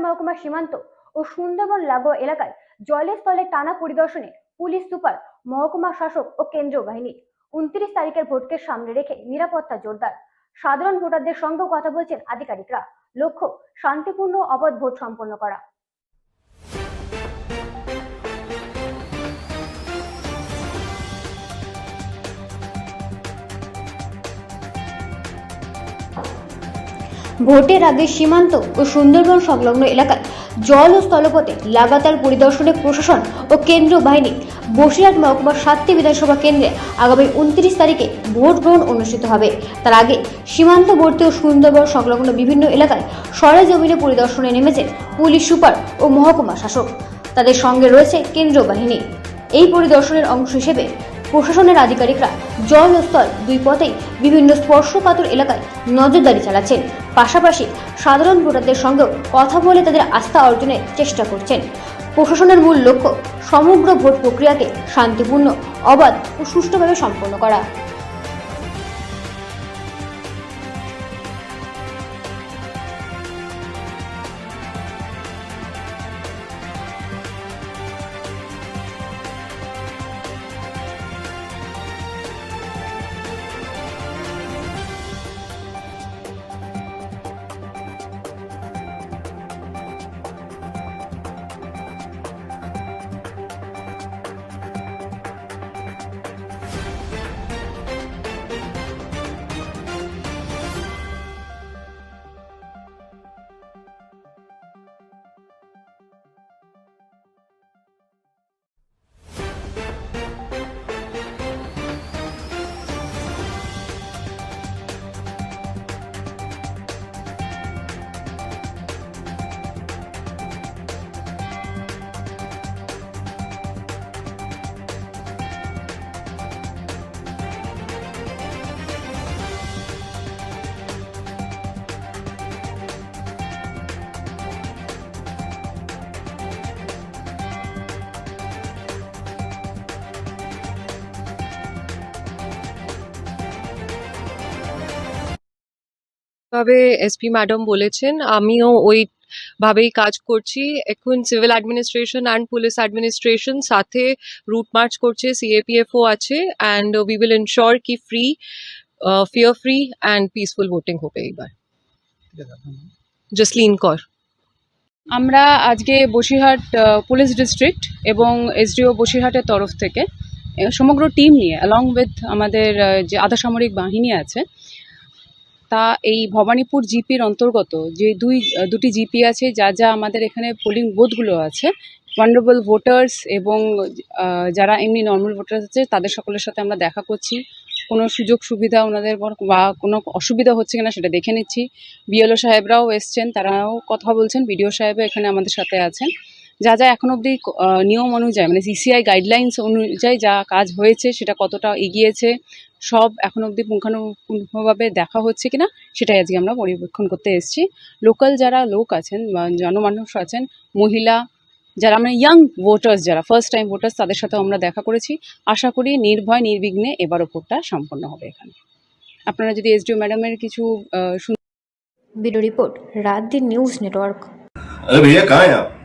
মহকুমা সীমান্ত ও সুন্দরবন লাগোয়া এলাকায় জলে স্থলে টানা পরিদর্শনে পুলিশ সুপার, মহকুমা শাসক ও কেন্দ্রীয় বাহিনী। 29 তারিখের ভোটকে সামনে রেখে নিরাপত্তা জোরদার। সাধারণ ভোটারদের সঙ্গেও কথা বলছেন আধিকারিকরা। লক্ষ্য শান্তিপূর্ণ অবাধ ভোট সম্পন্ন করা। ভোটের আগে সীমান্ত ও সুন্দরবন সংলগ্ন এলাকায় জল ও স্থলপথে লাগাতার পরিদর্শনে প্রশাসন ও কেন্দ্রীয় বাহিনী। বসিরহাট মহকুমার 7টি বিধানসভা কেন্দ্রে আগামী 29 তারিখে ভোট গ্রহণ অনুষ্ঠিত হবে। তার আগে সীমান্তবর্তী ও সুন্দরবন সংলগ্ন বিভিন্ন এলাকায় সরেজমিনে পরিদর্শনে নেমেছেন পুলিশ সুপার ও মহকুমা শাসক। তাদের সঙ্গে রয়েছে কেন্দ্রীয় বাহিনী। এই পরিদর্শনের অংশ হিসেবে প্রশাসনের আধিকারিকরা জল ও স্থল দুই পথেই বিভিন্ন স্পর্শকাতর এলাকায় নজরদারি চালাচ্ছেন। পাশাপাশি সাধারণ ভোটারদের সঙ্গেও কথা বলে তাদের আস্থা অর্জনের চেষ্টা করছেন। প্রশাসনের মূল লক্ষ্য সমগ্র ভোট প্রক্রিয়াকে শান্তিপূর্ণ, অবাধ ও সুষ্ঠুভাবে সম্পন্ন করা। ভাবে এসপি ম্যাডাম বলেছেন, আমিও ওই ভাবেই কাজ করছি। এখন civil administration and police administration সাথে রুট মার্চ করছে, সিএপিএফও আছে, অ্যান্ড উই উইল এনশোর কি free, fear free and peaceful voting হবে এবার। জসলিন কর। আমরা আজকে বসিরহাট পুলিশ ডিস্ট্রিক্ট এবং এসডিও বসিরহাটের তরফ থেকে সমগ্র টিম নিয়ে অ্যালং উইথ আমাদের যে আধা সামরিক বাহিনী আছে, তা এই ভবানীপুর জিপির অন্তর্গত যে দুটি জিপি আছে, যা আমাদের এখানে পোলিং বুথগুলো আছে, ভালনারেবল ভোটার্স এবং যারা এমনি নর্মাল ভোটার্স আছে, তাদের সকলের সাথে আমরা দেখা করছি। কোনো সুযোগ সুবিধা ওনাদের বা কোনো অসুবিধা হচ্ছে কিনা সেটা দেখে নিচ্ছি। বিএলও সাহেবরাও এসছেন, তারাও কথা বলছেন। বিডিও সাহেবও এখানে আমাদের সাথে আছেন। যা এখন অবধি নিয়ম অনুযায়ী, মানে সিসিআই গাইডলাইন্স অনুযায়ী যা কাজ হয়েছে, সেটা কতটা এগিয়েছে, সব এখন অবধি পুঙ্খানুপুঙ্খভাবে দেখা হচ্ছে কিনা সেটাই আজকে আমরা পর্যবেক্ষণ করতে এসেছি। লোকাল যারা লোক আছেন বা জনমানুষ আছেন, মহিলা যারা, মানে ইয়াং ভোটার্স যারা ফার্স্ট টাইম ভোটার্স, তাদের সাথেও আমরা দেখা করেছি। আশা করি নির্ভয় নির্বিঘ্নে এবারও ভোটটা সম্পন্ন হবে এখানে। আপনারা যদি এসডিও ম্যাডামের কিছু ব্যুরো রিপোর্ট, রাত দিন নিউজ নেটওয়ার্ক। अरे भैया कहाँ हैं आप?